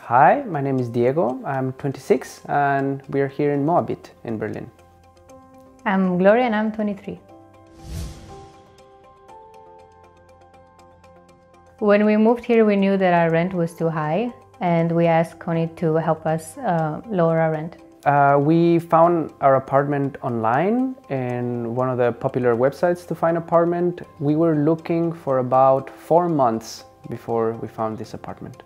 Hi, my name is Diego. I'm 26 and we're here in Moabit in Berlin. I'm Gloria and I'm 23. When we moved here, we knew that our rent was too high and we asked Connie to help us lower our rent. We found our apartment online in one of the popular websites to find apartment. We were looking for about 4 months before we found this apartment.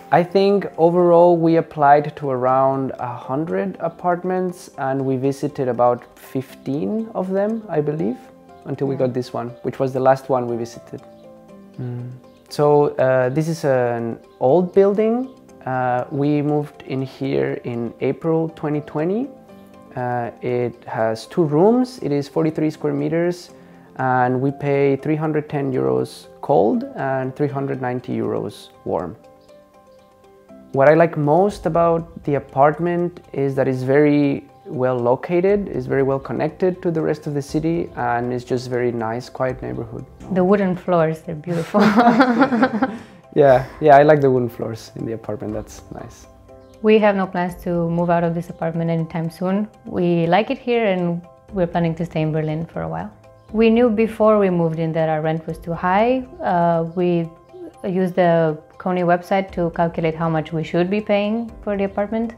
I think overall we applied to around 100 apartments and we visited about 15 of them, I believe, until we got this one, which was the last one we visited. So this is an old building. We moved in here in April 2020. It has 2 rooms, it is 43 square meters and we pay 310 euros cold and 390 euros warm. What I like most about the apartment is that it's very well located, it's very well connected to the rest of the city, and it's just very nice, quiet neighborhood. The wooden floors, they're beautiful. Yeah, I like the wooden floors in the apartment, that's nice. We have no plans to move out of this apartment anytime soon. We like it here and we're planning to stay in Berlin for a while. We knew before we moved in that our rent was too high. We used the Connie website to calculate how much we should be paying for the apartment,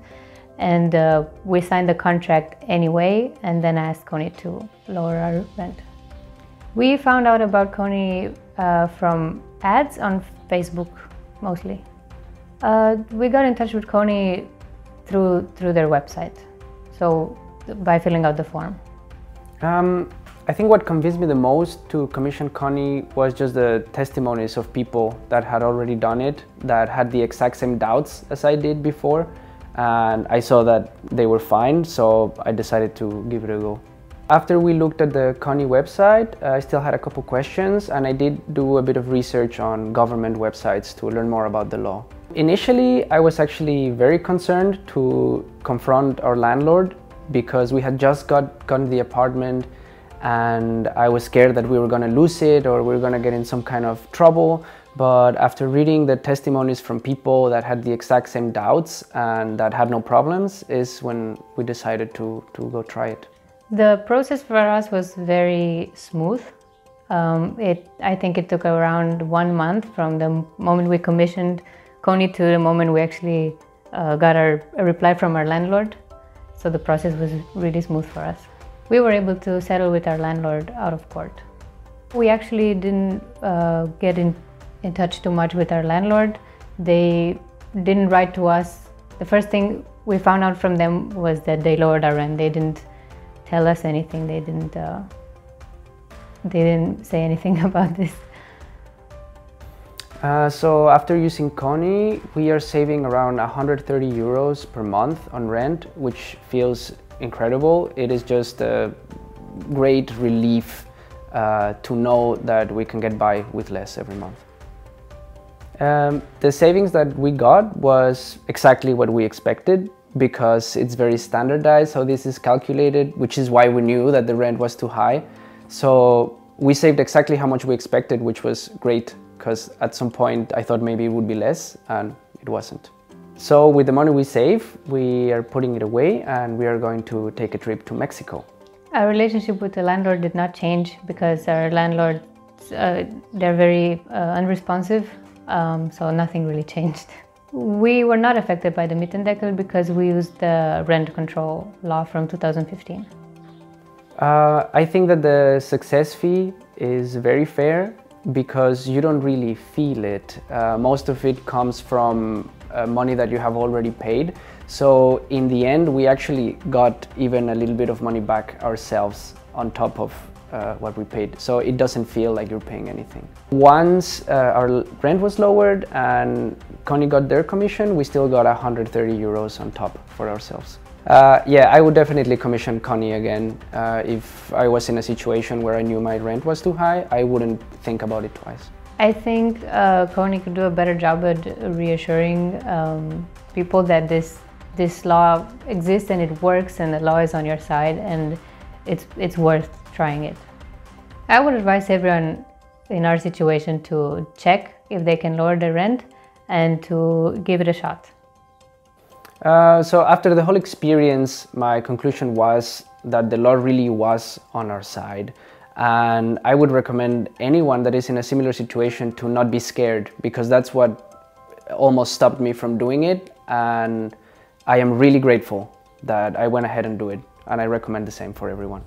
and we signed the contract anyway and then asked Connie to lower our rent. We found out about Connie from ads on Facebook mostly. We got in touch with Connie through their website, so by filling out the form. I think what convinced me the most to commission Connie was just the testimonies of people that had already done it, that had the exact same doubts as I did before, and I saw that they were fine, so I decided to give it a go. After we looked at the Connie website, I still had a couple questions, and I did do a bit of research on government websites to learn more about the law. Initially, I was actually very concerned to confront our landlord because we had just gotten the apartment and I was scared that we were going to lose it or we were going to get in some kind of trouble. But after reading the testimonies from people that had the exact same doubts and that had no problems is when we decided to go try it. The process for us was very smooth. I think it took around 1 month from the moment we commissioned Connie to the moment we actually got a reply from our landlord. So the process was really smooth for us. We were able to settle with our landlord out of court. We actually didn't get in touch too much with our landlord. They didn't write to us. The first thing we found out from them was that they lowered our rent. They didn't tell us anything. They didn't say anything about this. So after using Connie, we are saving around 130 euros per month on rent, which feels incredible. It is just a great relief to know that we can get by with less every month. The savings that we got was exactly what we expected because it's very standardized how this is calculated, which is why we knew that the rent was too high. So we saved exactly how much we expected, which was great because at some point I thought maybe it would be less and it wasn't. So with the money we save, we are putting it away and we are going to take a trip to Mexico. Our relationship with the landlord did not change because our landlords, they're very unresponsive, so nothing really changed. We were not affected by the Mietendeckel because we used the rent control law from 2015. I think that the success fee is very fair because you don't really feel it. Most of it comes from money that you have already paid. So in the end, we actually got even a little bit of money back ourselves on top of what we paid. So it doesn't feel like you're paying anything. Once our rent was lowered and Connie got their commission, we still got 130 euros on top for ourselves. Yeah, I would definitely commission Connie again. If I was in a situation where I knew my rent was too high, I wouldn't think about it twice. I think Connie could do a better job at reassuring people that this law exists and it works and the law is on your side and it's worth trying it. I would advise everyone in our situation to check if they can lower the rent and to give it a shot. So after the whole experience, my conclusion was that the Lord really was on our side. And I would recommend anyone that is in a similar situation to not be scared, because that's what almost stopped me from doing it. And I am really grateful that I went ahead and do it. And I recommend the same for everyone.